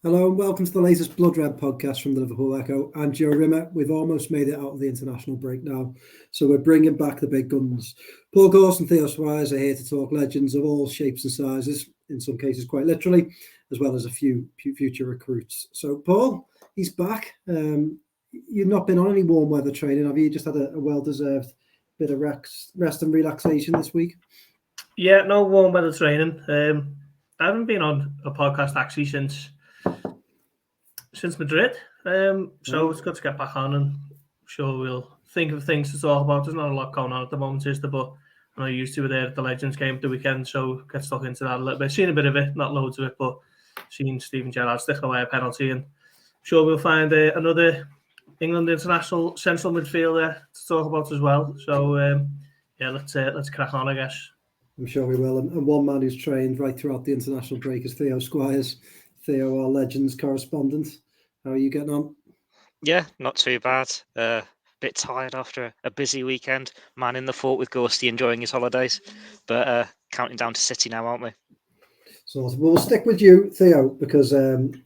Hello and welcome to the latest Blood Red podcast from the Liverpool Echo. I'm Joe Rimmer. We've almost made it out of the international break now, so we're bringing back the big guns. Paul Gorst and Theo Squires are here to talk legends of all shapes and sizes, in some cases quite literally, as well as a few future recruits. So Paul, he's back. You've not been on any warm weather training, have you? You just had a well-deserved bit of rest and relaxation this week? Yeah, no warm weather training. I haven't been on a podcast actually since Madrid. So it's good to get back on, and I'm sure we'll think of things to talk about. There's not a lot going on at the moment, is there? But I know you used to be there at the Legends game at the weekend, so get stuck into that a little bit. Seen a bit of it, not loads of it, but seen Steven Gerrard stick away a penalty, and I'm sure we'll find another England international central midfielder to talk about as well. So let's crack on, I guess. I'm sure we will. And one man who's trained right throughout the international break is Theo Squires. Theo, our Legends correspondent. How are you getting on? Yeah, not too bad. Bit tired after a busy weekend. Man in the fort with Gorsty enjoying his holidays. But counting down to City now, aren't we? So we'll stick with you, Theo, because you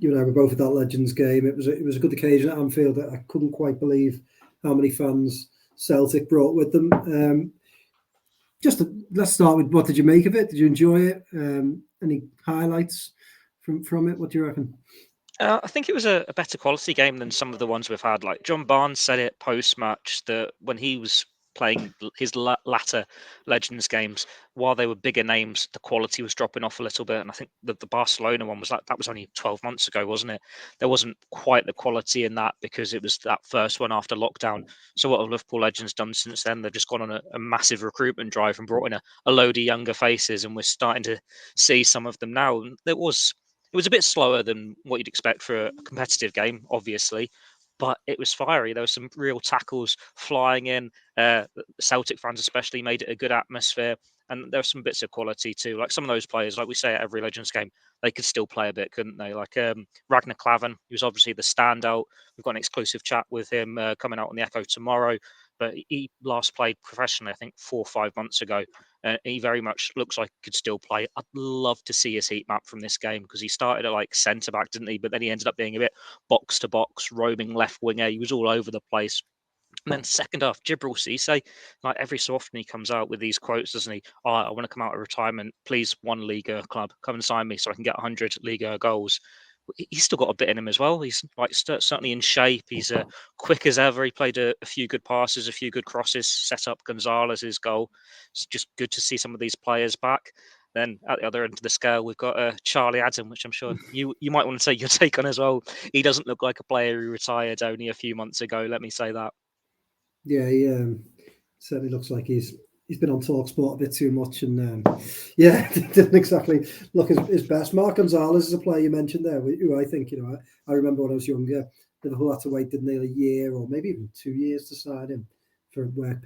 and I were both at that Legends game. It was a good occasion at Anfield. I couldn't quite believe how many fans Celtic brought with them. Let's start with, what did you make of it? Did you enjoy it? Any highlights from it? What do you reckon? I think it was a better quality game than some of the ones we've had. Like John Barnes said it post-match that when he was playing his latter Legends games, while they were bigger names, the quality was dropping off a little bit. And I think the Barcelona one was that was only 12 months ago, wasn't it? There wasn't quite the quality in that because it was that first one after lockdown. So what have Liverpool Legends done since then? They've just gone on a massive recruitment drive and brought in a load of younger faces, and we're starting to see some of them now. And it was a bit slower than what you'd expect for a competitive game, obviously, but it was fiery. There were some real tackles flying in. Celtic fans especially made it a good atmosphere, and there were some bits of quality too. Like some of those players, like we say at every Legends game, they could still play a bit, couldn't they? Like Ragnar Klavan, he was obviously the standout. We've got an exclusive chat with him coming out on the Echo tomorrow, but he last played professionally, I think, 4 or 5 months ago. He very much looks like he could still play. I'd love to see his heat map from this game because he started at like centre back, didn't he? But then he ended up being a bit box to box, roaming left winger. He was all over the place. And then second half, Djibril Cisse, like every so often he comes out with these quotes, doesn't he? Oh, I want to come out of retirement. Please, one Liga club, come and sign me so I can get 100 Liga goals. He's still got a bit in him as well. He's like certainly in shape. He's quick as ever. He played a few good passes, a few good crosses, set up Gonzalez's goal. It's just good to see some of these players back. Then at the other end of the scale, we've got Charlie Adam, which I'm sure you might want to take your take on as well. He doesn't look like a player who retired only a few months ago. Let me say that. Yeah, he certainly looks like he's been on TalkSport a bit too much, and didn't exactly look his best. Mark Gonzalez is a player you mentioned there, who I think, I remember when I was younger, Liverpool had to wait nearly a year or maybe even 2 years to sign him for work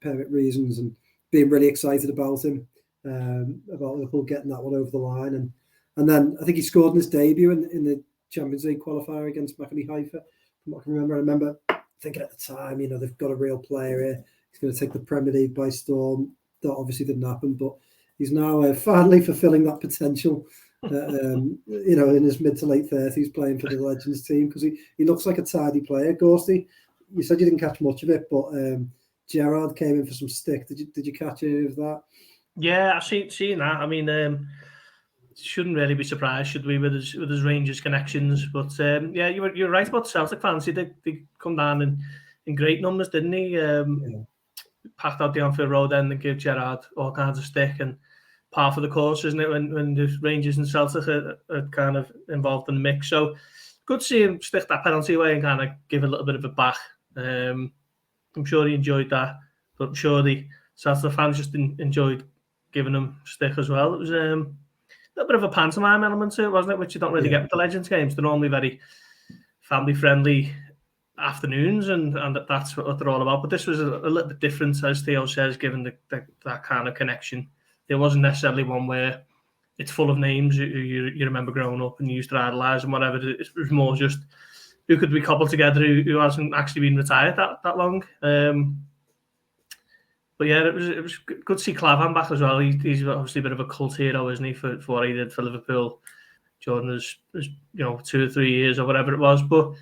permit reasons, and being really excited about him, about Liverpool getting that one over the line, and then I think he scored in his debut in the Champions League qualifier against Maccabi Haifa. From what I can remember, I remember thinking at the time, they've got a real player here. He's going to take the Premier League by storm. That obviously didn't happen, but he's now finally fulfilling that potential. In his mid to late 30s, playing for the Legends team, because he looks like a tidy player. Gorsty, you said you didn't catch much of it, but Gerrard came in for some stick. Did you catch any of that? Yeah, I've seen that. I mean, shouldn't really be surprised, should we, with his Rangers connections? But you're right about Celtic fans. They come down in great numbers, didn't he? Packed out the Anfield Road end and give Gerrard all kinds of stick, and par for the course, isn't it, when the Rangers and Celtic are kind of involved in the mix. So good to see him stick that penalty away and kind of give a little bit of it back. I'm sure he enjoyed that, but I'm sure the Celtic fans just enjoyed giving him stick as well. It was a little bit of a pantomime element to it, wasn't it, which you don't really get with the Legends games. They're normally very family-friendly afternoons, and that's what they're all about. But this was a little bit different, as Theo says, given that kind of connection. There wasn't necessarily one where it's full of names who you remember growing up and you used to idolise and whatever. It was more just who could we cobble together who hasn't actually been retired that long. But yeah, it was good to see Klavan back as well. He's obviously a bit of a cult hero, isn't he, for what he did for Liverpool during his 2 or 3 years or whatever it was. But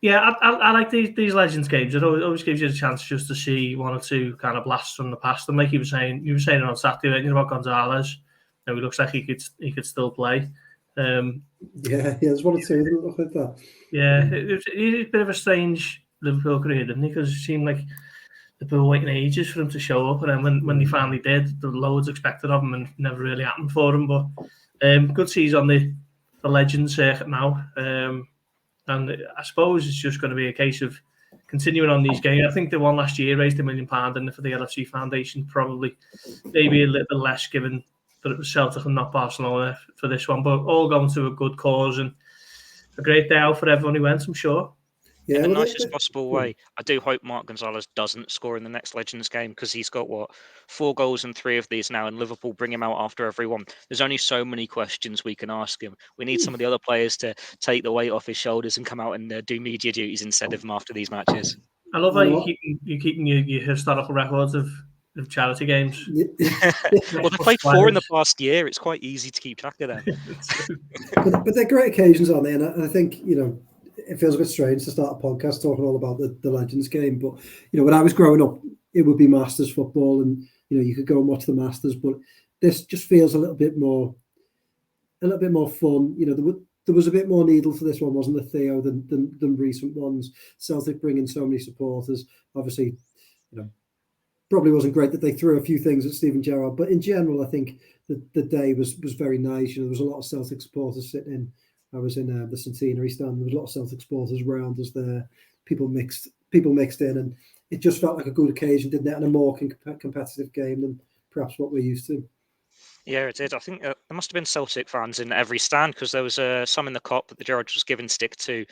yeah, I like these Legends games. It always gives you a chance just to see one or two kind of blasts from the past. And like you were saying it on Saturday, about Gonzalez. He looks like he could still play. There's one or two that look like that. Yeah, he's a bit of a strange Liverpool career, didn't he? Because it seemed like they were waiting ages for him to show up, and then when he finally did, there were loads expected of him, and never really happened for him. But good to see he's on the Legends circuit now. And I suppose it's just going to be a case of continuing on these games. I think the one last year raised £1 million, and for the LFC Foundation, probably maybe a little bit less, given that it was Celtic and not Barcelona for this one. But all going to a good cause, and a great day out for everyone who went, I'm sure. In the nicest possible way. I do hope Marc Gonzalez doesn't score in the next Legends game, because he's got 4 goals in 3 of these now, and Liverpool bring him out after every one. There's only so many questions we can ask him. We need some of the other players to take the weight off his shoulders and come out and do media duties instead of him after these matches. I love how you're keeping your historical records of charity games. Well, they played 4 in the past year. It's quite easy to keep track of them. but they're great occasions, aren't they? And I think, it feels a bit strange to start a podcast talking all about the Legends game. But, when I was growing up, it would be Masters football, and, you could go and watch the Masters. But this just feels a little bit more fun. There was a bit more needle to this one, wasn't there, Theo, than recent ones. Celtic bringing so many supporters. Obviously, probably wasn't great that they threw a few things at Steven Gerrard. But in general, I think the day was very nice. There was a lot of Celtic supporters sitting in. I was in the centenary stand. There was a lot of Celtic supporters around us there. People mixed in, and it just felt like a good occasion, didn't it? And a more competitive game than perhaps what we're used to. Yeah, it did. I think there must have been Celtic fans in every stand, because there was some in the Kop that the Gerrard was giving stick to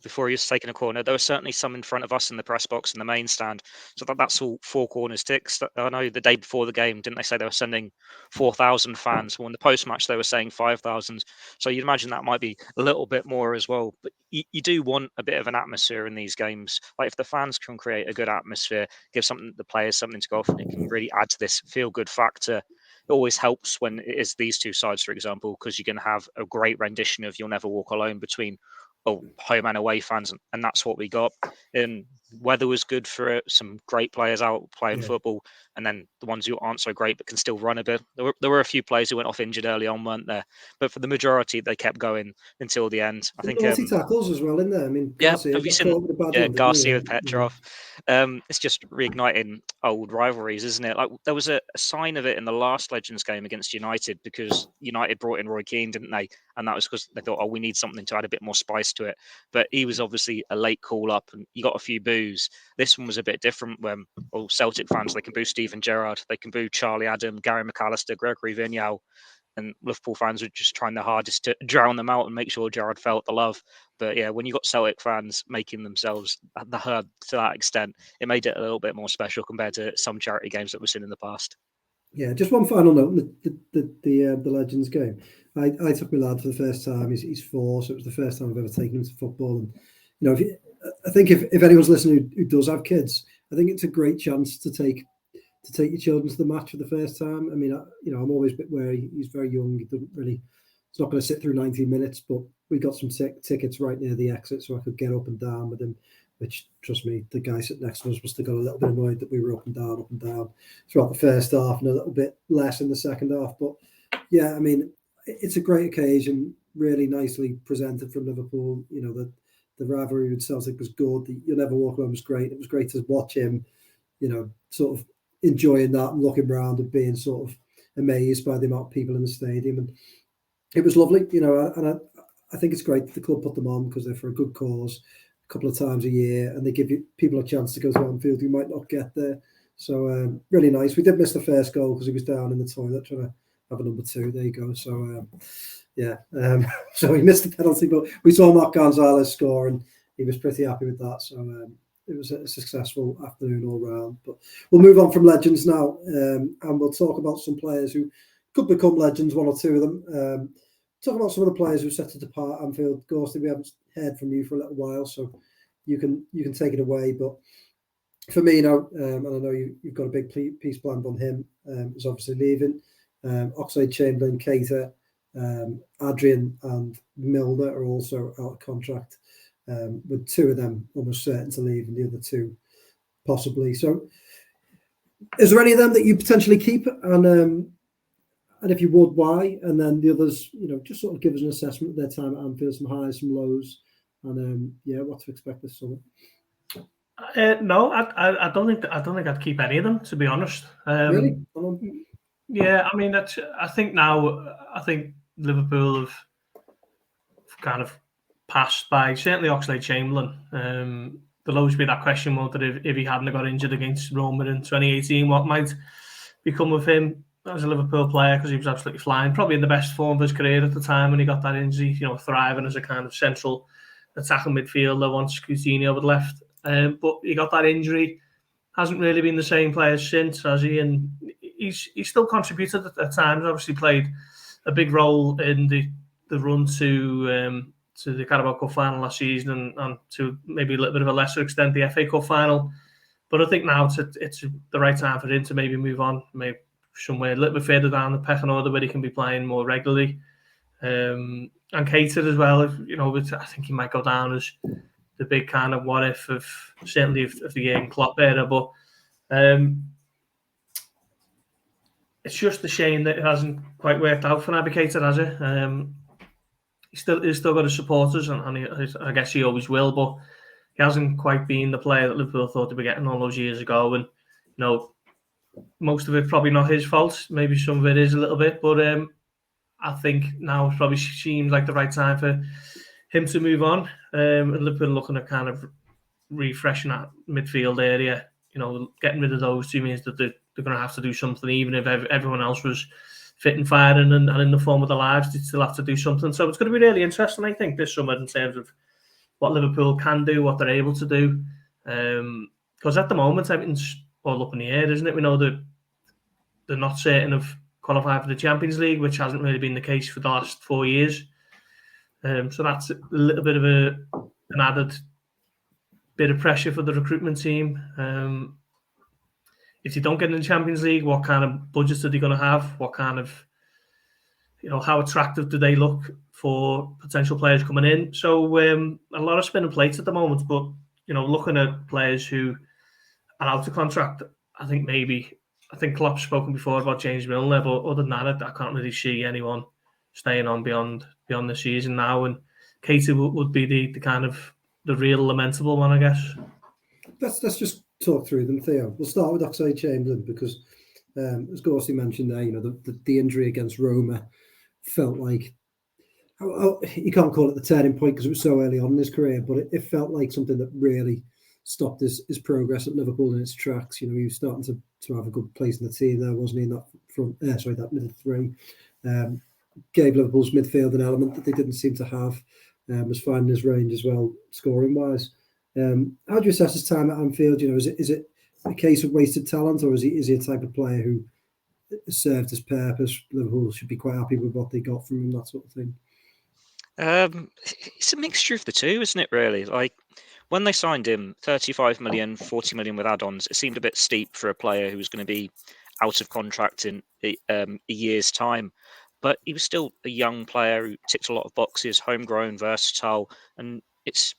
before he was taking a corner. There were certainly some in front of us in the press box in the main stand. So that's all 4 corners ticks. I know the day before the game, didn't they say they were sending 4,000 fans? Well, in the post-match, they were saying 5,000. So you'd imagine that might be a little bit more as well. But you do want a bit of an atmosphere in these games. Like, if the fans can create a good atmosphere, give the players something to go off, and it can really add to this feel-good factor. It always helps when it is these two sides, for example, because you're going to have a great rendition of "You'll Never Walk Alone" between home and away fans, and that's what we got. And weather was good for it. Some great players out playing football, and then the ones who aren't so great but can still run a bit. There were a few players who went off injured early on, weren't there? But for the majority, they kept going until the end. I think tackles as well in there. I mean, Garcia, have you seen Garcia with Petrov? It's just reigniting old rivalries, isn't it? Like, there was a sign of it in the last Legends game against United, because United brought in Roy Keane, didn't they? And that was because they thought, we need something to add a bit more spice to it. But he was obviously a late call up, and you got a few boos. This one was a bit different, when Celtic fans, they can boo Steven Gerrard, they can boo Charlie Adam, Gary McAllister, Gregory Vignal, and Liverpool fans were just trying their hardest to drown them out and make sure Gerrard felt the love. But yeah, when you got Celtic fans making themselves heard to that extent, it made it a little bit more special compared to some charity games that we've seen in the past. Yeah, just one final note: the Legends game. I took my lad for the first time. He's 4, so it was the first time I've ever taken him to football. And I think if anyone's listening who does have kids, I think it's a great chance to take your children to the match for the first time. I mean, I'm always a bit wary. He's very young. He's not going to sit through 90 minutes. But we got some tickets right near the exit, so I could get up and down with him. Which, trust me, the guy sitting next to us must have got a little bit annoyed that we were up and down throughout the first half, and a little bit less in the second half. But yeah, I mean, it's a great occasion, really nicely presented from Liverpool. The rivalry with Celtic was good. You'll Never Walk Alone was great. It was great to watch him, sort of enjoying that and looking around and being sort of amazed by the amount of people in the stadium. And it was lovely, and I think it's great that the club put them on, because they're for a good cause, a couple of times a year, and they give people a chance to go to Anfield who might not get there. So really nice. We did miss the first goal because he was down in the toilet trying to have a number 2. There you go. So so we missed the penalty, but we saw Marc Gonzalez score, and he was pretty happy with that. So it was a successful afternoon all round. But we'll move on from Legends now, and we'll talk about some players who could become legends, 1 or 2 of them. Talk about some of the players who set to depart Anfield. Gorsty, we haven't heard from you for a little while, so you can take it away. But for me now, and I know you've got a big piece planned on him, is obviously leaving. Oxlade-Chamberlain, Keita, Adrian and Milner are also out of contract, with two of them almost certain to leave and the other two possibly. So is there any of them that you potentially keep? And if you would, why? And then the others, just sort of give us an assessment of their time at Anfield, some highs, some lows, and what to expect this summer. No, I don't think I'd keep any of them, to be honest. Really? Yeah, I mean, I think Liverpool have kind of passed by certainly Oxlade-Chamberlain. There'll always be that question, won't there, if he hadn't got injured against Roma in 2018, what might become of him as a Liverpool player, because he was absolutely flying, probably in the best form of his career at the time when he got that injury, thriving as a kind of central attacking midfielder once Coutinho had left. But he got that injury, hasn't really been the same player since, has he? And he's still contributed at times, obviously played a big role in the run to the Carabao Cup final last season and to maybe a little bit of a lesser extent the FA Cup final. But I think now it's the right time for him to maybe move on, maybe somewhere a little bit further down the pecking order where he can be playing more regularly. And Keita as well, I think he might go down as the big kind of what if of certainly of the Jurgen Klopp era. But it's just a shame that it hasn't quite worked out for Naby Keita, has it? He's still got his supporters, and I guess he always will, but he hasn't quite been the player that Liverpool thought they were getting all those years ago. And most of it probably not his fault. Maybe some of it is a little bit, but I think now it probably seems like the right time for him to move on. And Liverpool looking at kind of refreshing that midfield area. Getting rid of those two means that they're going to have to do something, even if everyone else was fit and firing and in the form of their lives, they still have to do something. So it's going to be really interesting, I think, this summer in terms of what Liverpool can do, what they're able to do. Because at the moment, everything's all up in the air, isn't it? We know that they're not certain of qualifying for the Champions League, which hasn't really been the case for the last 4 years. So that's a little bit of an added bit of pressure for the recruitment team. If they don't get in the Champions League, what kind of budgets are they going to have? What kind of, how attractive do they look for potential players coming in? So a lot of spinning plates at the moment, but, looking at players who are out of contract, I think Klopp's spoken before about James Milner, but other than that, I can't really see anyone staying on beyond the season now. And Keita would be the kind of the real lamentable one, I guess. Let's just talk through them, Theo. We'll start with Oxlade-Chamberlain because, as Gorsty mentioned there, the injury against Roma felt like, you can't call it the turning point because it was so early on in his career, but it felt like something that really stopped his progress at Liverpool in its tracks. He was starting to have a good place in the team there, wasn't he? In that middle three. Gave Liverpool's midfield an element that they didn't seem to have. Was finding his range as well, scoring wise. How do you assess his time at Anfield? Is it a case of wasted talent, or is he a type of player who served his purpose? Liverpool should be quite happy with what they got from him, that sort of thing. It's a mixture of the two, isn't it, really? Like, when they signed him, 35 million, 40 million with add-ons, it seemed a bit steep for a player who was going to be out of contract in a year's time. But he was still a young player who ticked a lot of boxes, homegrown, versatile, and it's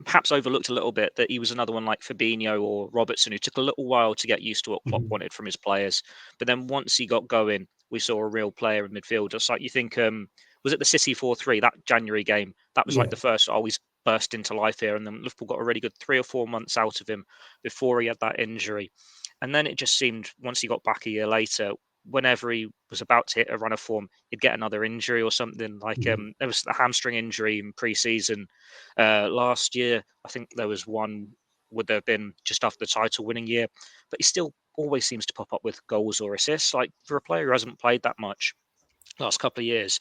perhaps overlooked a little bit that he was another one like Fabinho or Robertson, who took a little while to get used to what Klopp wanted from his players. But then once he got going, we saw a real player in midfield. Just like you think, was it the City 4-3, that January game? That was like the first, he's burst into life here. And then Liverpool got a really good 3 or 4 months out of him before he had that injury. And then it just seemed, once he got back a year later, whenever he was about to hit a run of form, he'd get another injury or something. Like there was a hamstring injury in pre-season last year. I think there was one, would there have been just after the title winning year, but he still always seems to pop up with goals or assists. Like, for a player who hasn't played that much last couple of years,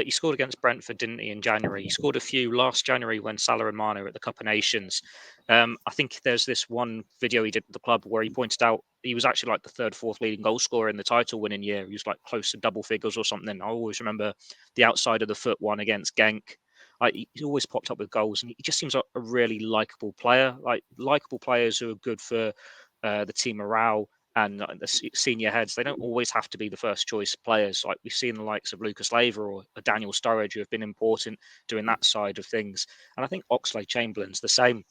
he scored against Brentford, didn't he, in January? He scored a few last January when Salah and Mane were at the Cup of Nations. I think there's this one video he did with the club where he pointed out he was actually like the 3rd, 4th leading goal scorer in the title winning year. He was like close to double figures or something. I always remember the outside of the foot one against Genk. He's always popped up with goals, and he just seems like a really likable player. Like, likable players who are good for the team morale and the senior heads, they don't always have to be the first choice players. Like we've seen the likes of Lucas Leiva or Daniel Sturridge who have been important doing that side of things. And I think Oxlade-Chamberlain's the same.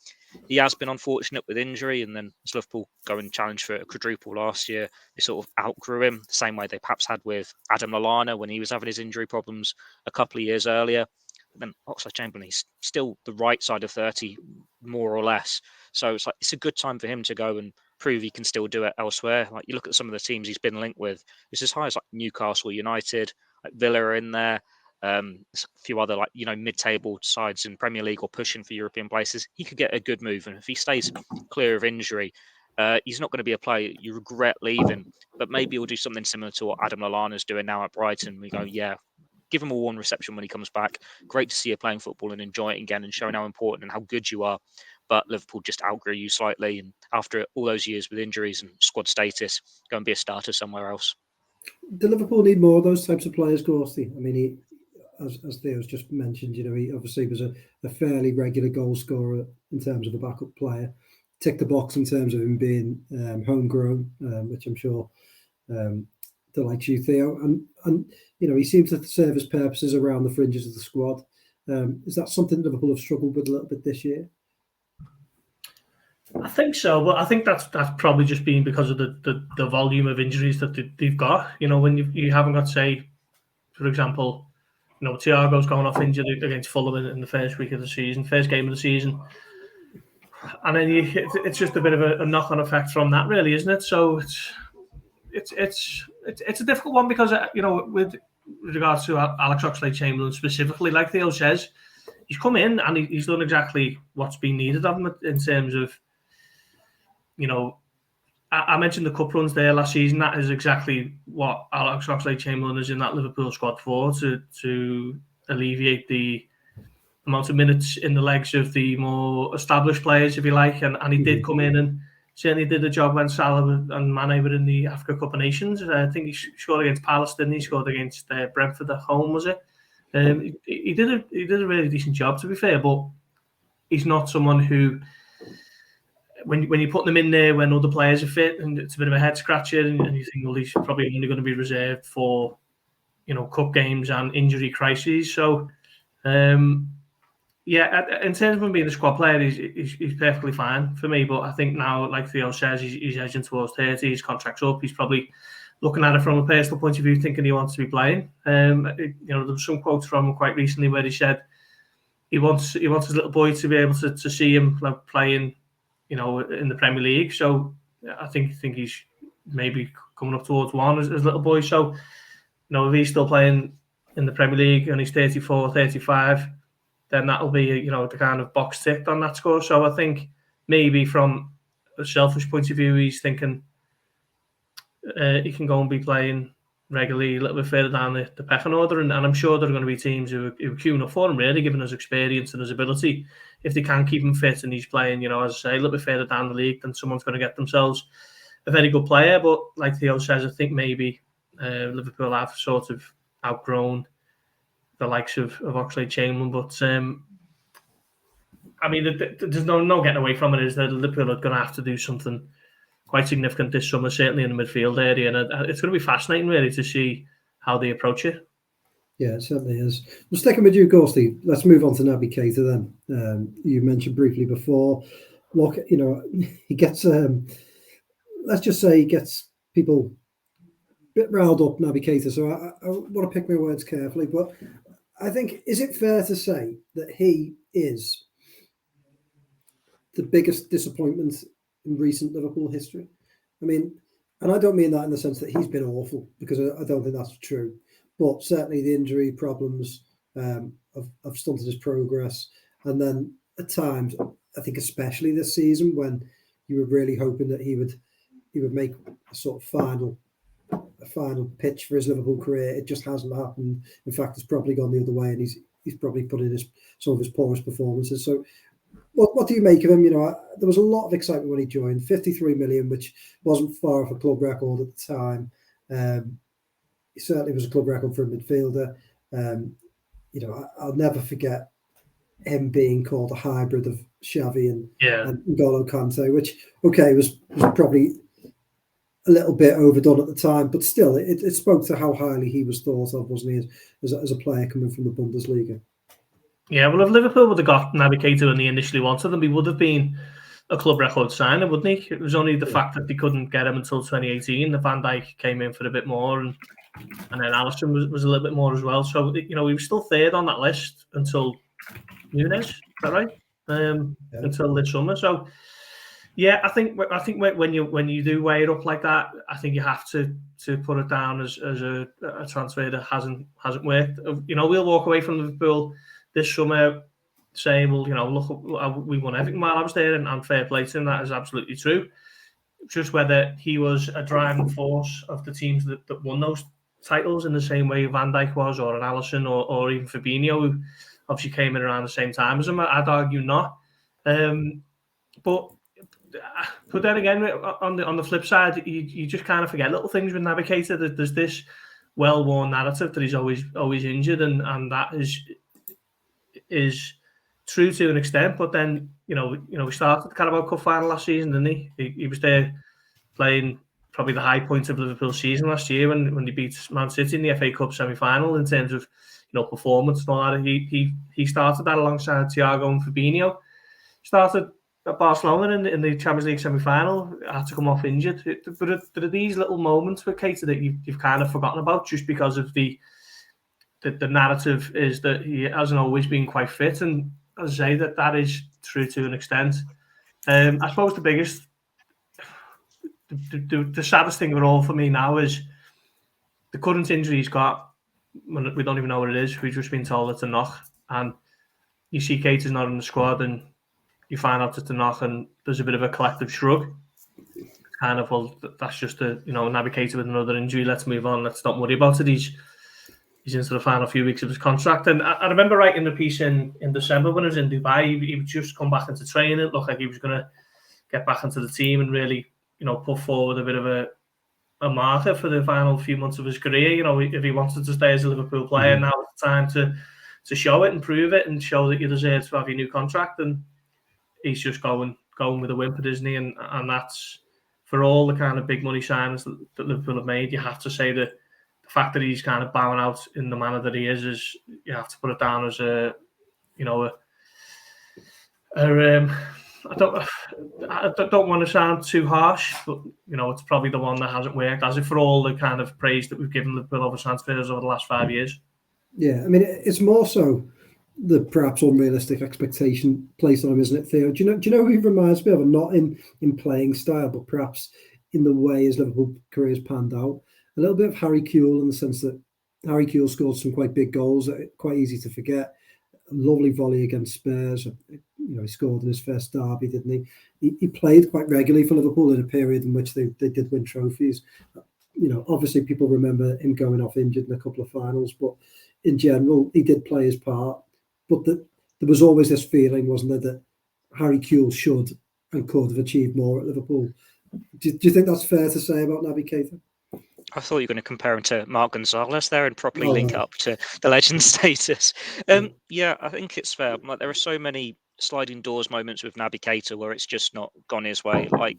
He has been unfortunate with injury, and then as Liverpool go and challenge for a quadruple last year, they sort of outgrew him the same way they perhaps had with Adam Lallana when he was having his injury problems a couple of years earlier. But then Oxlade-Chamberlain, he's still the right side of 30, more or less. So it's a good time for him to go and prove he can still do it elsewhere. Like you look at some of the teams he's been linked with, it's as high as like Newcastle United, like Villa are in there. A few other mid-table sides in Premier League or pushing for European places. He could get a good move, and if he stays clear of injury, he's not going to be a player you regret leaving. But maybe he'll do something similar to what Adam Lallana's doing now at Brighton. We go, yeah, give him a warm reception when he comes back. Great to see you playing football and enjoying it again and showing how important and how good you are. But Liverpool just outgrew you slightly, and after all those years with injuries and squad status, go and be a starter somewhere else. Do Liverpool need more of those types of players, Gorsty? I mean, as Theo's just mentioned, he obviously was a fairly regular goal scorer in terms of a backup player. Tick the box in terms of him being homegrown, which I'm sure delights you, Theo. And he seems to serve his purposes around the fringes of the squad. Is that something Liverpool have struggled with a little bit this year? I think so, but I think that's probably just been because of the volume of injuries that they've got. When you haven't got, say, for example, Thiago's going off injured against Fulham in the first week of the season, first game of the season, and then it's just a bit of a knock-on effect from that, really, isn't it? So it's a difficult one because with regards to Alex Oxlade-Chamberlain specifically, like Theo says, he's come in and he's done exactly what's been needed of him in terms of, I mentioned the cup runs there last season. That is exactly what Alex Oxlade-Chamberlain is in that Liverpool squad for, to alleviate the amount of minutes in the legs of the more established players, if you like. And he did come in and certainly did the job when Salah and Mane were in the Africa Cup of Nations. I think he scored against Palace, didn't he? He scored against Brentford at home, was it? He did a really decent job, to be fair, but he's not someone who, when you put them in there when other players are fit, and it's a bit of a head scratcher, and you think, well, he's probably only going to be reserved for, cup games and injury crises. So, in terms of him being a squad player, he's perfectly fine for me. But I think now, like Theo says, he's edging towards 30. His contract's up. He's probably looking at it from a personal point of view, thinking he wants to be playing. There were some quotes from him quite recently where he said he wants his little boy to be able to see him playing, in the Premier League. So I think he's maybe coming up towards one as little boy. So, if he's still playing in the Premier League and he's 34, 35, then that'll be, the kind of box ticked on that score. So I think maybe from a selfish point of view, he's thinking he can go and be playing regularly a little bit further down the pecking order. And I'm sure there are going to be teams who are queuing up for him, really, given his experience and his ability. If they can keep him fit and he's playing, as I say, a little bit further down the league, then someone's going to get themselves a very good player. But like Theo says, I think maybe Liverpool have sort of outgrown the likes of Oxlade-Chamberlain. But, there's no getting away from it, is that Liverpool are going to have to do something quite significant this summer, certainly in the midfield area. And it's going to be fascinating, really, to see how they approach it. Yeah, it certainly is. Well, sticking with you, Gorsty, let's move on to Naby Keita then. You mentioned briefly before, look, he gets, let's just say he gets people a bit riled up, Naby Keita, so I want to pick my words carefully, but I think, is it fair to say that he is the biggest disappointment in recent Liverpool history? I mean, and I don't mean that in the sense that he's been awful, because I don't think that's true. But certainly the injury problems have stunted his progress. And then at times, I think especially this season, when you were really hoping that he would make a sort of final pitch for his Liverpool career, it just hasn't happened. In fact, it's probably gone the other way, and he's probably put in some of his poorest performances. So what do you make of him? There was a lot of excitement when he joined, 53 million, which wasn't far off a club record at the time. It certainly was a club record for a midfielder. I'll never forget him being called a hybrid of Xavi and N'Golo Kante, which, okay, was probably a little bit overdone at the time, but still, it spoke to how highly he was thought of, wasn't he, as a player coming from the Bundesliga. Yeah, well, if Liverpool would have got Naby Keita when they initially wanted him, he would have been a club record signing, wouldn't he? It was only the fact that they couldn't get him until 2018. The Van Dijk came in for a bit more, and then Alisson was a little bit more as well. So, he was still third on that list until Nunes, is that right? Until this summer. So, yeah, I think when you do weigh it up like that, I think you have to put it down as a transfer that hasn't worked. We'll walk away from Liverpool this summer saying, well, look, we won everything while I was there, and fair play to him. That is absolutely true. Just whether he was a driving force of the teams that won those titles in the same way Van Dijk was, or an Alisson, or even Fabinho, who obviously came in around the same time as him, I'd argue not. But then again, on the flip side, you just kind of forget little things with Naby Keita. That there's this well-worn narrative that he's always injured, and that is true to an extent. But then we started the Carabao Cup final last season, didn't he? He was there playing probably the high point of Liverpool's season last year when they beat Man City in the FA Cup semi-final in terms of performance and all that. He started that alongside Thiago and Fabinho. Started at Barcelona in the Champions League semi-final, had to come off injured. But there are these little moments with Keita that you've kind of forgotten about just because of the narrative is that he hasn't always been quite fit. And as I say, that is true to an extent. I suppose the biggest, the saddest thing of it all for me now is the current injury he's got. We don't even know what it is. We've just been told it's a knock. And you see Keita's not in the squad, and you find out it's a knock, and there's a bit of a collective shrug. It's kind of, well, that's just Naby Keita with another injury. Let's move on. Let's not worry about it. He's into the final few weeks of his contract. And I remember writing the piece in December when I was in Dubai. He would just come back into training. It looked like he was going to get back into the team and really, put forward a bit of a marker for the final few months of his career. If he wanted to stay as a Liverpool player, now is the time to show it and prove it and show that you deserve to have your new contract. And he's just going with a whimper, isn't he? And that's for all the kind of big money signings that Liverpool have made. You have to say that the fact that he's kind of bowing out in the manner that he is you have to put it down as I don't want to sound too harsh, but it's probably the one that hasn't worked, as if for all the kind of praise that we've given Liverpool over transfers over the last 5 years. Yeah, I mean, it's more so the perhaps unrealistic expectation placed on him, isn't it, Theo? Do you know who he reminds me of? And not in playing style, but perhaps in the way his Liverpool career has panned out. A little bit of Harry Kewell, in the sense that Harry Kewell scored some quite big goals that are quite easy to forget. A lovely volley against Spurs. He scored in his first derby, didn't he? He played quite regularly for Liverpool in a period in which they did win trophies. Obviously people remember him going off injured in a couple of finals, but in general, he did play his part. But there was always this feeling, wasn't there, that Harry Kewell should and could have achieved more at Liverpool. Do you think that's fair to say about Naby Keita? I thought you were going to compare him to Mark Gonzalez there and properly link up to the legend status. Yeah, I think it's fair. Like, there are so many sliding doors moments with Naby Keita where it's just not gone his way. Like,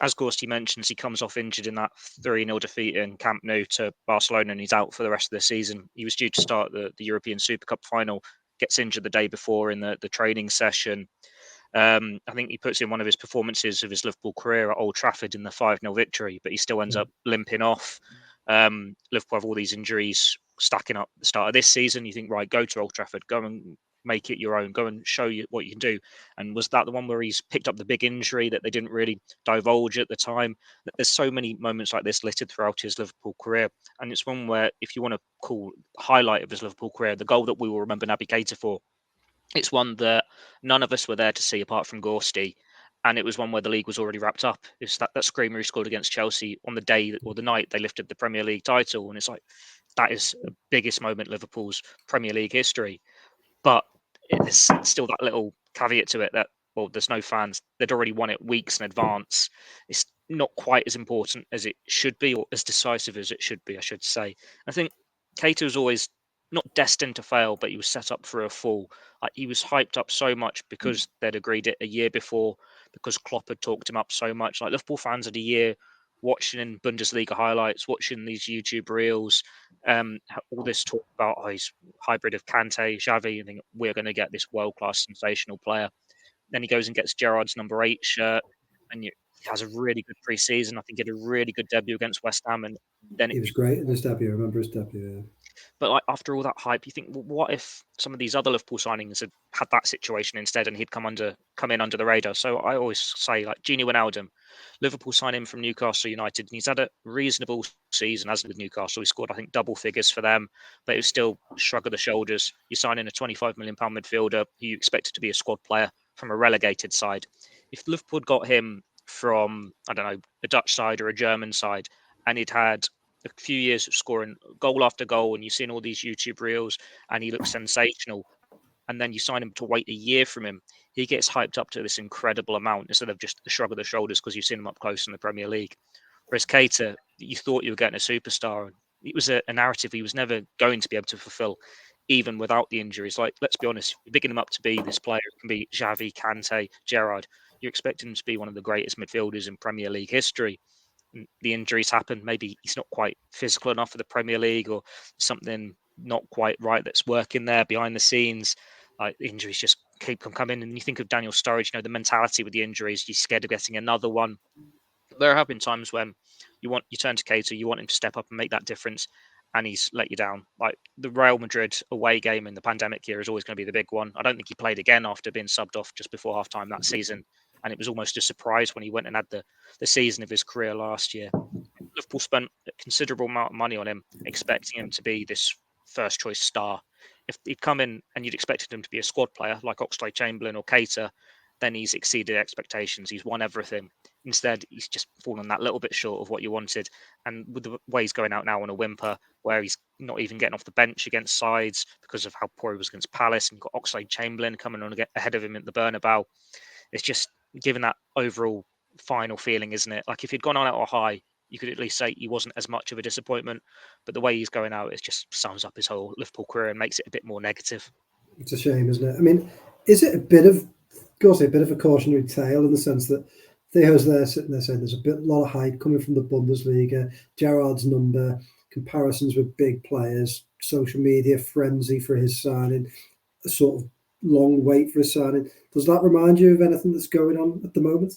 as Gorsty mentions, he comes off injured in that 3-0 defeat in Camp Nou to Barcelona, and he's out for the rest of the season. He was due to start the European Super Cup final, gets injured the day before in the training session. I think he puts in one of his performances of his Liverpool career at Old Trafford in the 5-0 victory, but he still ends up limping off. Liverpool have all these injuries stacking up at the start of this season. You think, right, go to Old Trafford, go and make it your own, go and show you what you can do. And was that the one where he's picked up the big injury that they didn't really divulge at the time? There's so many moments like this littered throughout his Liverpool career. And it's one where, if you want to call highlight of his Liverpool career, the goal that we will remember Naby Keita for, it's one that none of us were there to see apart from Gorsty. And it was one where the league was already wrapped up. It's that screamer he scored against Chelsea on the day or the night they lifted the Premier League title. And it's like, that is the biggest moment in Liverpool's Premier League history. But there's still that little caveat to it that, well, there's no fans. They'd already won it weeks in advance. It's not quite as important as it should be, or as decisive as it should be, I should say. I think Keita was always not destined to fail, but he was set up for a fall. He was hyped up so much because they'd agreed it a year before, because Klopp had talked him up so much. Like, Liverpool fans had a year watching Bundesliga highlights, watching these YouTube reels, all this talk about he's hybrid of Kante, Xavi, and think we're going to get this world-class sensational player. Then he goes and gets Gerrard's number 8 shirt, and he has a really good pre-season. I think he had a really good debut against West Ham, and then he was great in his debut. I remember his debut. Yeah. But like after all that hype, you think, well, what if some of these other Liverpool signings had that situation instead, and he'd come in under the radar? So I always say, like Gini Wijnaldum, Liverpool signed him from Newcastle United, and he's had a reasonable season as with Newcastle. He scored, I think, double figures for them, but it was still a shrug of the shoulders. You sign in a £25 million midfielder who you expected to be a squad player from a relegated side. If Liverpool had got him from, I don't know, a Dutch side or a German side, and he'd had a few years of scoring goal after goal, and you've seen all these YouTube reels, and he looks sensational, and then you sign him to wait a year from him, he gets hyped up to this incredible amount instead of just a shrug of the shoulders because you've seen him up close in the Premier League. Whereas Keita, you thought you were getting a superstar. It was a narrative he was never going to be able to fulfill, even without the injuries. Like, let's be honest, you're bigging him up to be this player. It can be Xavi, Kante, Gerrard. You're expecting him to be one of the greatest midfielders in Premier League history. The injuries happen. Maybe he's not quite physical enough for the Premier League, or something not quite right that's working there behind the scenes. Like, the injuries just keep coming. And you think of Daniel Sturridge, the mentality with the injuries, you're scared of getting another one. There have been times when you turn to Keita, you want him to step up and make that difference, and he's let you down. Like the Real Madrid away game in the pandemic year is always going to be the big one. I don't think he played again after being subbed off just before halftime that season. And it was almost a surprise when he went and had the season of his career last year. Liverpool spent a considerable amount of money on him, expecting him to be this first choice star. If he'd come in and you'd expected him to be a squad player like Oxlade-Chamberlain or Keita, then he's exceeded expectations. He's won everything. Instead, he's just fallen that little bit short of what you wanted. And with the way he's going out now on a whimper, where he's not even getting off the bench against sides because of how poor he was against Palace, and you've got Oxlade-Chamberlain coming on ahead of him at the Bernabeu, it's just given that overall final feeling, isn't it? Like if he'd gone on out a high, you could at least say he wasn't as much of a disappointment. But the way he's going out, it just sums up his whole Liverpool career and makes it a bit more negative. It's a shame, isn't it? I mean, is it a bit of a cautionary tale in the sense that Theo's there sitting there saying there's a lot of hype coming from the Bundesliga, Gerrard's number, comparisons with big players, social media frenzy for his signing, a sort of long wait for his signing. Does that remind you of anything that's going on at the moment?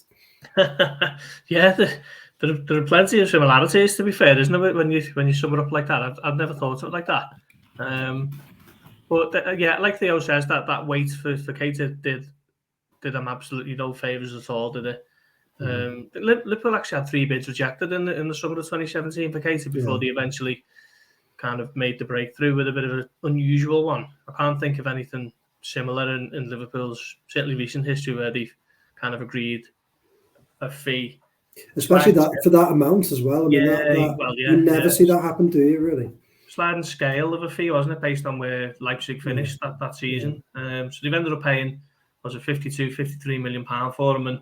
Yeah, there are plenty of similarities, to be fair, isn't it? When you sum it up like that, I've never thought of it like that. But yeah, like Theo says, that wait for Keita did him absolutely no favours at all, did it? Liverpool actually had 3 bids rejected in the summer of 2017 for Keita before they eventually kind of made the breakthrough with a bit of an unusual one. I can't think of anything similar in Liverpool's certainly recent history where they've kind of agreed a fee, especially for that amount as well. I mean, you never see that happen, do you? Really, sliding scale of a fee, wasn't it, based on where Leipzig finished that season? So they've ended up paying, was it 52, 53 million pound for him, and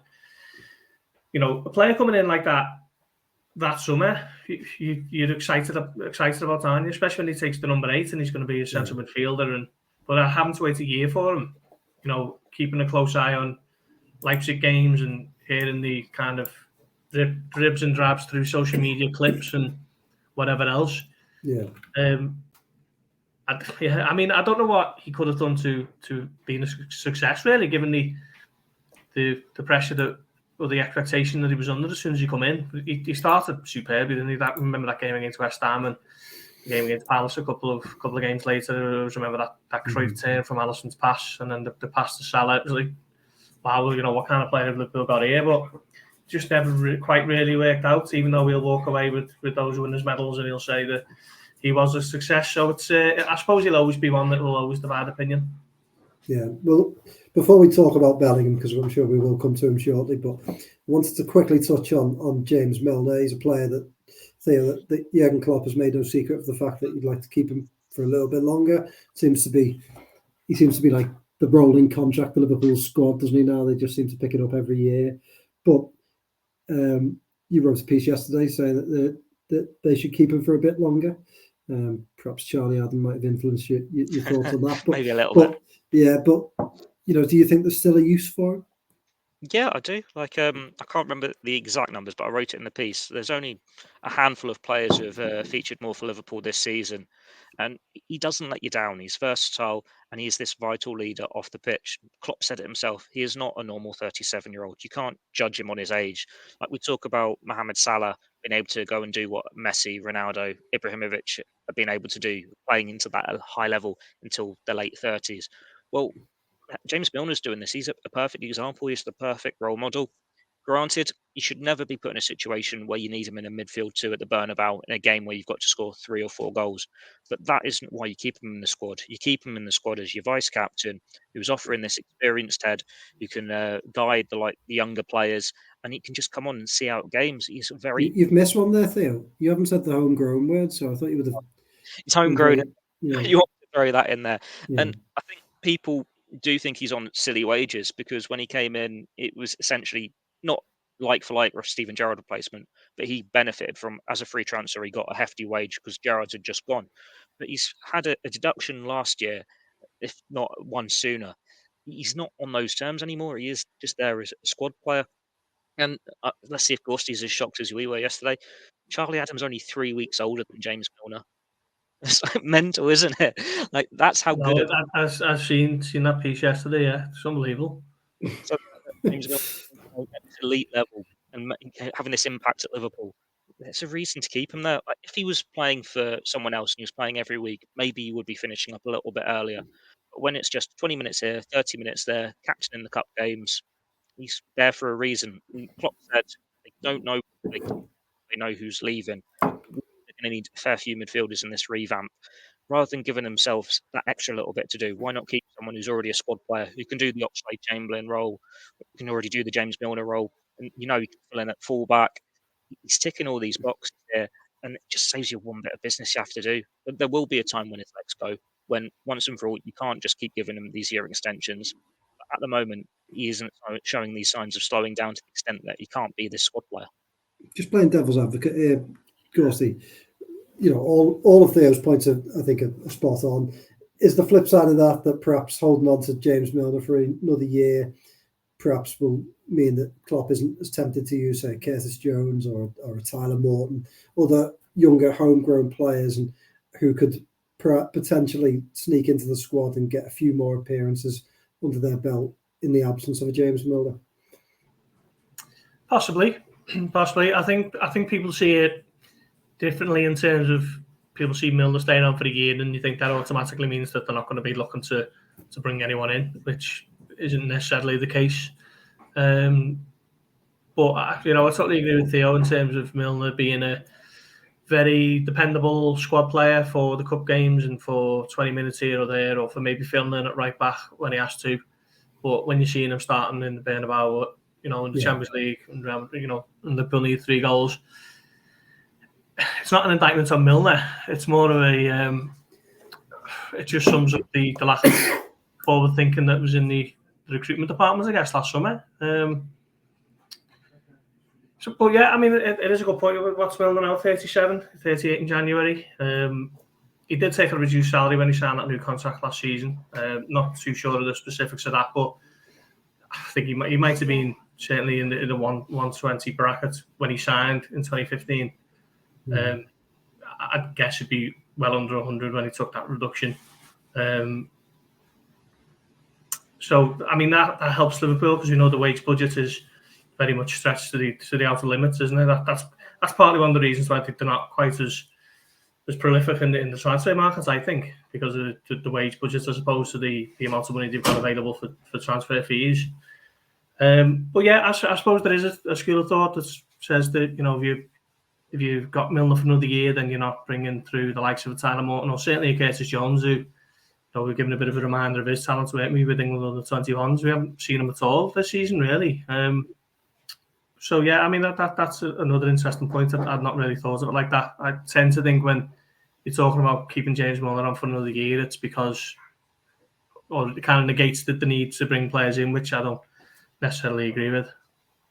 a player coming in like that summer, you're excited about, aren't you? Especially when he takes the number 8 and he's going to be a central midfielder. But having to wait a year for him, keeping a close eye on Leipzig games and hearing the kind of dribs and drabs through social media clips and whatever else. I mean, I don't know what he could have done to being a success, really, given the pressure or the expectation that he was under as soon as he come in. He started superbly, didn't he? Remember that game against West Ham and the game against Palace a couple of games later. I always remember that Cruyff turn from Alisson's pass and then the pass to Salah. It was like, wow, what kind of player have Liverpool got here? But just never quite really worked out, even though he'll walk away with those winners' medals and he'll say that he was a success. So it's I suppose he'll always be one that will always divide opinion. Yeah, well, before we talk about Bellingham, because I'm sure we will come to him shortly, but I wanted to quickly touch on James Milner. He's a player that Jurgen Klopp has made no secret of the fact that he'd like to keep him for a little bit longer. He seems to be like the rolling contract for Liverpool's squad, doesn't he? Now they just seem to pick it up every year. But you wrote a piece yesterday saying that they should keep him for a bit longer. Perhaps Charlie Adam might have influenced your thoughts on that. But, maybe a little bit. Yeah, but do you think there's still a use for him? Yeah, I do. Like, I can't remember the exact numbers, but I wrote it in the piece. There's only a handful of players who have featured more for Liverpool this season, and he doesn't let you down. He's versatile, and he's this vital leader off the pitch. Klopp said it himself. He is not a normal 37-year-old. You can't judge him on his age. Like we talk about Mohamed Salah being able to go and do what Messi, Ronaldo, Ibrahimovic have been able to do, playing into that high level until the late 30s. Well, James Milner's doing this. He's a perfect example. He's the perfect role model. Granted, you should never be put in a situation where you need him in a midfield two at the Bernabeu in a game where you've got to score 3 or 4 goals. But that isn't why you keep him in the squad. You keep him in the squad as your vice captain, who's offering this experienced head who can guide the younger players, and he can just come on and see out games. He's very You've missed one there, Theo. You haven't said the homegrown word, so I thought you would have. he's homegrown. Yeah. You want to throw that in there, Yeah. and I think people do think he's on silly wages because when he came in, it was essentially not like for like Steven Gerrard replacement, but he benefited from as a free transfer. He got a hefty wage because Gerrard had just gone, but he's had a deduction last year, if not one sooner. He's not on those terms anymore. He is just there as a squad player. And let's see if Gorsty's as shocked as we were yesterday. Charlie Adams only 3 weeks older than James Milner. It's like mental, isn't it? Like that's how No, good. I've seen that piece yesterday. Yeah, it's unbelievable. So James Milner at this elite level and having this impact at Liverpool, there's a reason to keep him there. Like, if he was playing for someone else and he was playing every week, maybe he would be finishing up a little bit earlier. But when it's just 20 minutes here, 30 minutes there, captain in the cup games, he's there for a reason. And Klopp said they don't know. They know who's leaving. They're going to need a fair few midfielders in this revamp. Rather than giving themselves that extra little bit to do, why not keep someone who's already a squad player who can do the Oxlade-Chamberlain role, who can already do the James Milner role, and he can fill in at fullback. He's ticking all these boxes here, and it just saves you one bit of business you have to do. But there will be a time when his legs go, when once and for all you can't just keep giving him these year extensions. But at the moment, he isn't showing these signs of slowing down to the extent that he can't be this squad player. Just playing devil's advocate here, Gorsty. All of Theo's points I think are spot on. Is the flip side of that perhaps holding on to James Milner for another year perhaps will mean that Klopp isn't as tempted to use, say, Curtis Jones or a Tyler Morton, other younger homegrown players and who could potentially sneak into the squad and get a few more appearances under their belt in the absence of a James Milner? Possibly. I think people see it differently in terms of people see Milner staying on for a year, and you think that automatically means that they're not going to be looking to bring anyone in, which isn't necessarily the case. But I totally agree with Theo in terms of Milner being a very dependable squad player for the cup games and for 20 minutes here or there, or for maybe filling in at right back when he has to. But when you're seeing him starting in the Bernabeu, in the Champions League, and and Liverpool need 3 goals, it's not an indictment on Milner. It's more of a it just sums up the lack of forward thinking that was in the recruitment department, I guess, last summer. But yeah, I mean, it is a good point. What's Milner now? 37, 38 in January. He did take a reduced salary when he signed that new contract last season. Not too sure of the specifics of that, but I think he might have been certainly in the 120 bracket when he signed in 2015. I guess it'd be well under 100 when he took that reduction. So I mean that helps Liverpool because the wage budget is very much stretched to the outer limits, isn't it? That's partly one of the reasons why I think they're not quite as prolific in the transfer markets, I think, because of the wage budget as opposed to the amount of money they've got available for transfer fees. But yeah, I suppose there is a school of thought that says that if you've got Milner for another year, then you're not bringing through the likes of a Tyler Morton or certainly a Curtis Jones, who we're giving a bit of a reminder of his talent, weren't we, with England under 21s. We haven't seen him at all this season, really. So yeah, I mean that's another interesting point. I'd not really thought of it like that. I tend to think when you're talking about keeping James Milner on for another year, it's because, or it kind of negates the need to bring players in, which I don't necessarily agree with.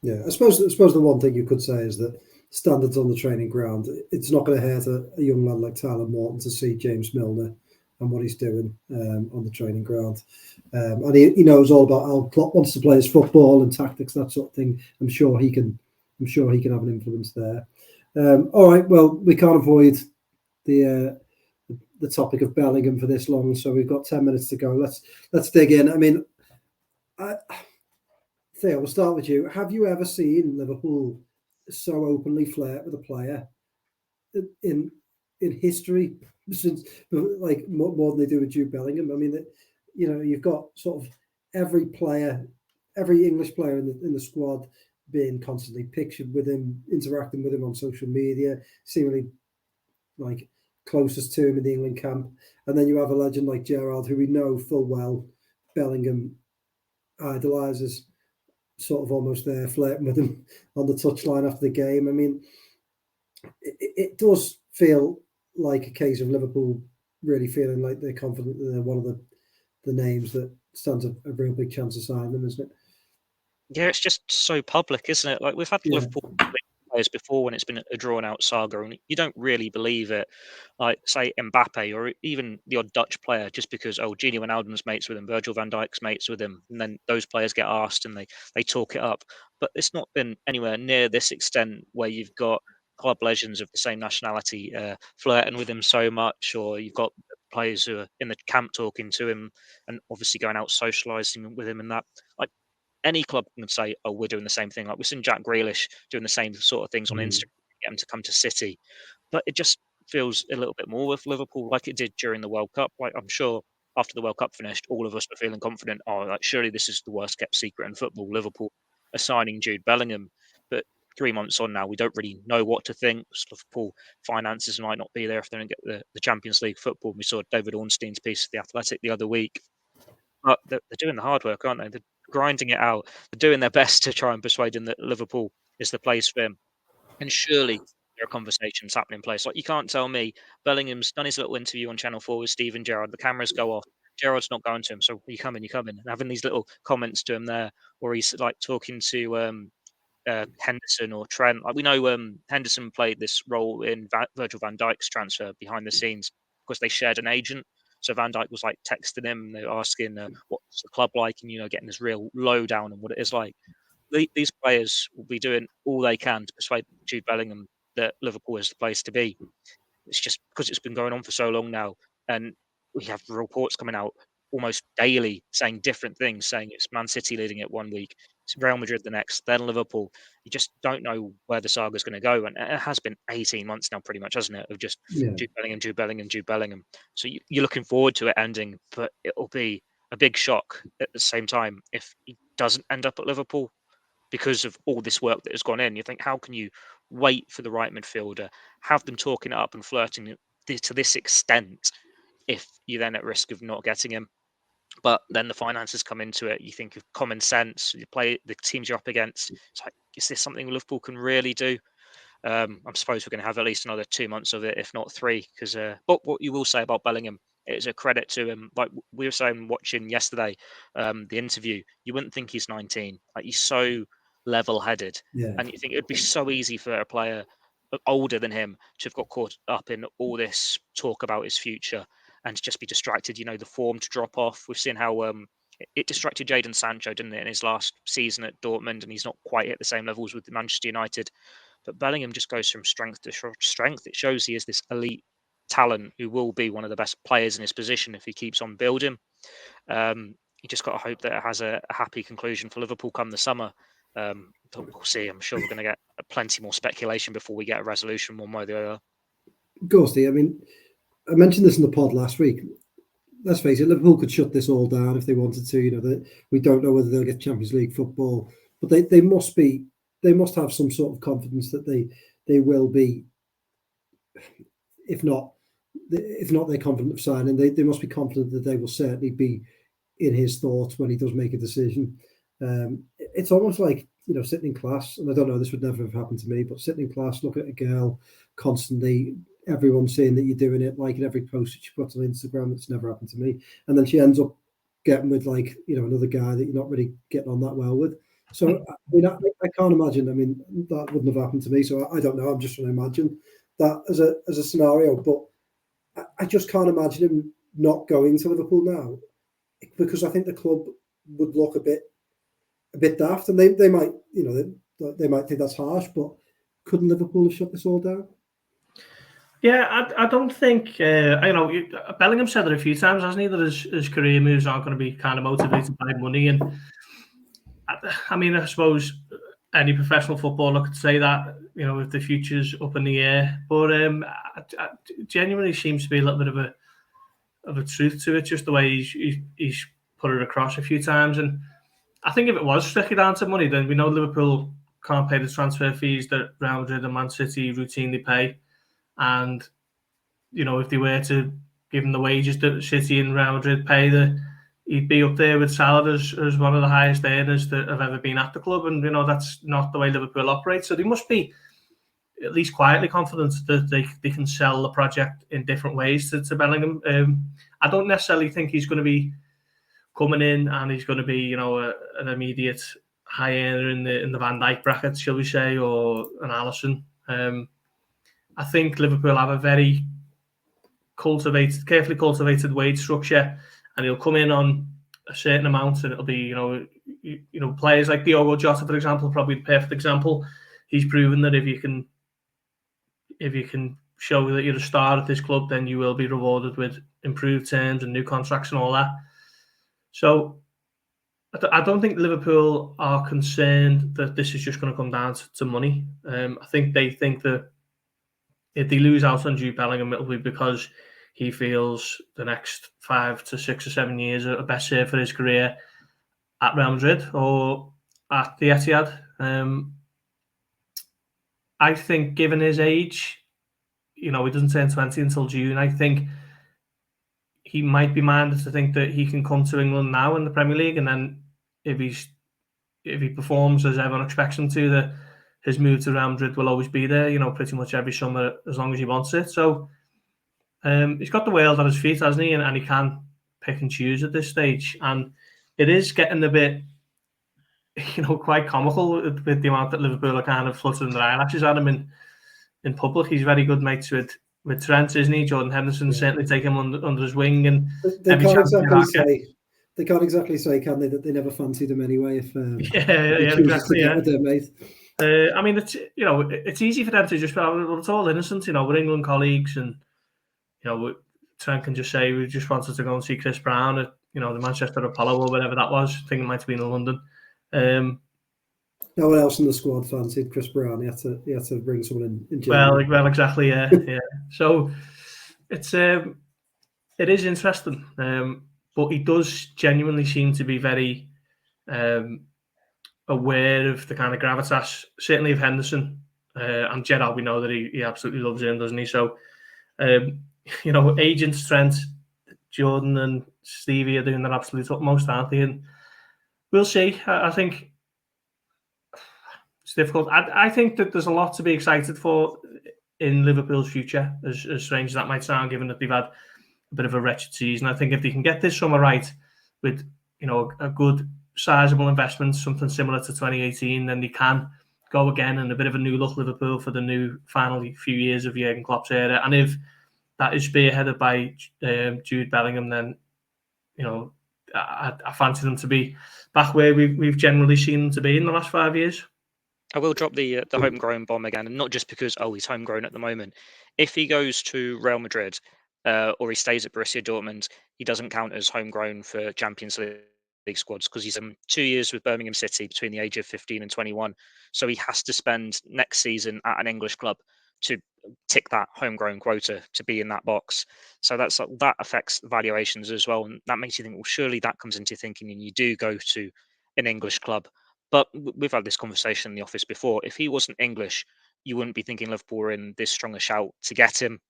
Yeah, I suppose the one thing you could say is that standards on the training ground, it's not going to hurt a young lad like Tyler Morton to see James Milner and what he's doing on the training ground. And he knows all about how Klopp wants to play his football and tactics, that sort of thing. I'm sure he can have an influence there. All right, well, we can't avoid the topic of Bellingham for this long, so we've got 10 minutes to go. Let's dig in. I mean, Theo, we'll start with you. Have you ever seen Liverpool so openly flirt with a player in history, since like more than they do with Jude Bellingham? I mean, you've got sort of every English player in the squad being constantly pictured with him, interacting with him on social media, seemingly like closest to him in the England camp. And then you have a legend like Gerrard, who we know full well Bellingham idolises, sort of almost there flirting with him on the touchline after the game. I mean, it does feel like a case of Liverpool really feeling like they're confident that they're one of the names that stands a real big chance of signing them, isn't it? Yeah, it's just so public, isn't it? Like, we've had Liverpool players before when it's been a drawn-out saga, and you don't really believe it. Like, say, Mbappe, or even the odd Dutch player, just because, Gini Wijnaldum's mates with him, Virgil van Dijk's mates with him, and then those players get asked and they talk it up. But it's not been anywhere near this extent where you've got club legends of the same nationality flirting with him so much, or you've got players who are in the camp talking to him and obviously going out socialising with him and that. Like, any club can say, "Oh, we're doing the same thing." Like, we've seen Jack Grealish doing the same sort of things on Instagram, get him to come to City. But it just feels a little bit more with Liverpool, like it did during the World Cup. Like, I'm sure after the World Cup finished, all of us were feeling confident. Oh, like, surely this is the worst kept secret in football. Liverpool are signing Jude Bellingham, but 3 months on now, we don't really know what to think. Liverpool finances might not be there if they don't get the Champions League football. We saw David Ornstein's piece of The Athletic the other week. But they're doing the hard work, aren't they? They're grinding it out. They're doing their best to try and persuade him that Liverpool is the place for him. And surely there are conversations happening in place. Like, you can't tell me Bellingham's done his little interview on Channel 4 with Steven Gerrard. The cameras go off. Gerrard's not going to him. So, you come in, you come in. And having these little comments to him there, or he's like talking to Henderson or Trent. Like, we know Henderson played this role in Virgil van Dijk's transfer behind the scenes because they shared an agent. So Van Dijk was like texting him, and they were asking what's the club like, and getting this real lowdown on what it is like. These players will be doing all they can to persuade Jude Bellingham that Liverpool is the place to be. It's just because it's been going on for so long now, and we have reports coming out almost daily saying different things, saying it's Man City leading it one week, it's Real Madrid the next, then Liverpool. You just don't know where the saga is going to go, and it has been 18 months now, pretty much, hasn't it, of just Jude Bellingham, Jude Bellingham, Jude Bellingham. So you're looking forward to it ending, but it'll be a big shock at the same time if he doesn't end up at Liverpool because of all this work that has gone in. You think, how can you wait for the right midfielder, have them talking it up and flirting to this extent, if you're then at risk of not getting him? But then the finances come into it. You think of common sense. You play the teams you're up against. It's like, is this something Liverpool can really do? I suppose we're going to have at least another 2 months of it, if not 3. Because, but what you will say about Bellingham, it's a credit to him. Like we were saying, watching yesterday, the interview, you wouldn't think he's 19. Like, he's so level-headed, and you think it'd be so easy for a player older than him to have got caught up in all this talk about his future and to just be distracted. The form to drop off. We've seen how it distracted Jadon Sancho, didn't it, in his last season at Dortmund, and he's not quite at the same levels with Manchester United. But Bellingham just goes from strength to strength. It shows he is this elite talent who will be one of the best players in his position if he keeps on building. You just got to hope that it has a happy conclusion for Liverpool come the summer. But we'll see. I'm sure we're going to get plenty more speculation before we get a resolution one way or the other. Ghosty, I mean, I mentioned this in the pod last week. Let's face it, Liverpool could shut this all down if they wanted to. That we don't know whether they'll get Champions League football, but they must have some sort of confidence that they will be. If not they're confident of signing, they must be confident that they will certainly be in his thoughts when he does make a decision. It's almost like sitting in class, and I don't know, this would never have happened to me, but sitting in class, look at a girl constantly, everyone saying that you're doing it, like in every post that she puts on Instagram. It's never happened to me, and then she ends up getting with another guy that you're not really getting on that well with. So I can't imagine. I mean, that wouldn't have happened to me, so I don't know. I'm just trying to imagine that as a scenario, but I just can't imagine him not going to Liverpool now, because I think the club would look a bit daft, and they might, they might think that's harsh, but couldn't Liverpool have shut this all down? Yeah, I don't think, Bellingham said it a few times, hasn't he, that his career moves aren't going to be kind of motivated by money. And I mean, I suppose any professional footballer could say that, if the future's up in the air. But I genuinely seems to be a little bit of a truth to it, just the way he's put it across a few times. And I think if it was strictly down to money, then we know Liverpool can't pay the transfer fees that Real Madrid and Man City routinely pay. And, if they were to give him the wages that City and Real Madrid pay, he'd be up there with Salah as one of the highest earners that have ever been at the club. And, that's not the way Liverpool operates. So they must be at least quietly confident that they can sell the project in different ways to Bellingham. I don't necessarily think he's going to be coming in and he's going to be, an immediate high earner in the Van Dijk bracket, shall we say, or an Alisson. I think Liverpool have a very carefully cultivated wage structure, and he'll come in on a certain amount, and it'll be, players like Diogo Jota, for example, probably the perfect example. He's proven that if you can show that you're a star at this club, then you will be rewarded with improved terms and new contracts and all that. So I don't think Liverpool are concerned that this is just going to come down to money. I think they think that if they lose out on Jude Bellingham, it'll be because he feels the next 5 to 6 or 7 years are best served for his career at Real Madrid or at the Etihad. I think, given his age, he doesn't turn 20 until June. I think he might be minded to think that he can come to England now in the Premier League, and then if he performs as everyone expects him to, that his move to Real Madrid will always be there. Pretty much every summer as long as he wants it. So he's got the world at his feet, hasn't he? And he can pick and choose at this stage. And it is getting a bit, quite comical with the amount that Liverpool are kind of fluttering their eyelashes at him in public. He's very good mates with Trent, isn't he? Jordan Henderson certainly take him under his wing. And they can't exactly say, can they, that they never fancied him anyway if exactly. With their mate. I mean, it's easy for them to just, it's all innocent, we're England colleagues, and Trent can just say we just wanted to go and see Chris Brown at the Manchester Apollo or whatever that was. I think it might have been in London. No one else in the squad fancied Chris Brown. He had to bring someone in Well, exactly, yeah. So it is interesting, but he does genuinely seem to be very aware of the kind of gravitas, certainly of Henderson and Gerrard. We know that he absolutely loves him, doesn't he? So, agents Trent, Jordan, and Stevie are doing their absolute utmost, aren't they? And we'll see. I think it's difficult. I think that there's a lot to be excited for in Liverpool's future, as strange as that might sound, given that they've had a bit of a wretched season. I think if they can get this summer right with, a good sizable investment, something similar to 2018, then they can go again in a bit of a new look Liverpool for the new final few years of Jurgen Klopp's era. And if that is spearheaded by Jude Bellingham, then I fancy them to be back where we've generally seen them to be in the last 5 years. I will drop the homegrown bomb again, and not just because he's homegrown at the moment. If he goes to Real Madrid or he stays at Borussia Dortmund, he doesn't count as homegrown for Champions League squads because he's 2 years with Birmingham City between the age of 15 and 21. So he has to spend next season at an English club to tick that homegrown quota to be in that box. So that affects valuations as well, and that makes you think, well, surely that comes into thinking, and you do go to an English club. But we've had this conversation in the office before. If he wasn't English, you wouldn't be thinking Liverpool were in this strong a shout to get him.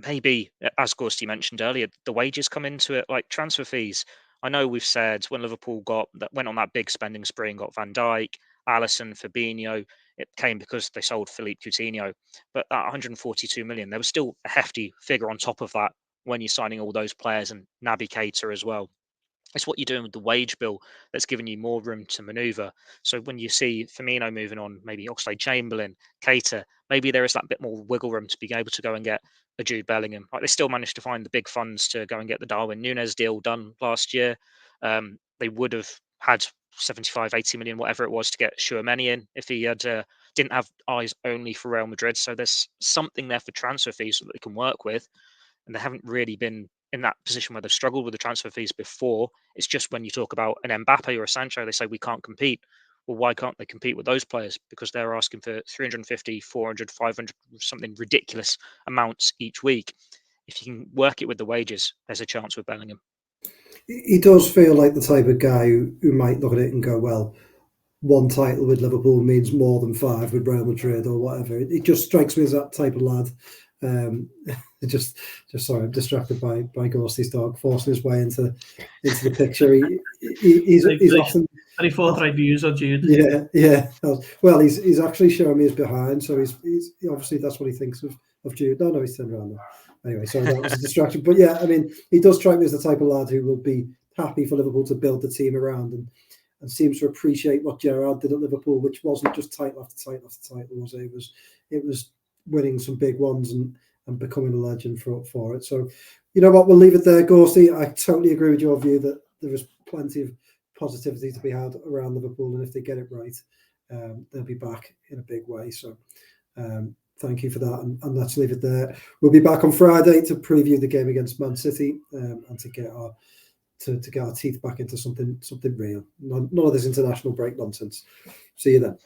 Maybe, as Gorsty mentioned earlier, the wages come into it, like transfer fees. I know we've said when Liverpool went on that big spending spree and got Van Dijk, Alisson, Fabinho, it came because they sold Philippe Coutinho. But that 142 million, there was still a hefty figure on top of that when you're signing all those players, and Naby Keita as well. It's what you're doing with the wage bill that's giving you more room to manoeuvre. So when you see Firmino moving on, maybe Oxlade-Chamberlain, Keita, maybe there is that bit more wiggle room to be able to go and get a Jude Bellingham. Like, they still managed to find the big funds to go and get the Darwin Núñez deal done last year. They would have had 75, 80 million, whatever it was, to get Tchouameni in if he had didn't have eyes only for Real Madrid. So there's something there for transfer fees that they can work with, and they haven't really been in that position where they've struggled with the transfer fees before. It's just when you talk about an Mbappe or a Sancho, they say we can't compete. Well, why can't they compete with those players? Because they're asking for 350, 400, 500, something ridiculous amounts each week. If you can work it with the wages, there's a chance with Bellingham. He does feel like the type of guy who might look at it and go, well, one title with Liverpool means more than 5 with Real Madrid or whatever. It just strikes me as that type of lad. Just sorry, I'm distracted by Gorsty's dog forcing his way into the picture. He's often very forthright views on Jude. Yeah. Well, he's actually showing me his behind, so he's obviously that's what he thinks of Jude. No, he's turned around now. Anyway, sorry, that was a distraction. But yeah, I mean, he does strike me as the type of lad who will be happy for Liverpool to build the team around, and seems to appreciate what Gerrard did at Liverpool, which wasn't just title after title after title, was it? It was winning some big ones and becoming a legend for it. So, you know what, we'll leave it there, Gorsty. I totally agree with your view that there is plenty of positivity to be had around Liverpool, and if they get it right, they'll be back in a big way. So thank you for that, and let's leave it there. We'll be back on Friday to preview the game against Man City, and to get our teeth back into something real. None of this international break nonsense. See you then.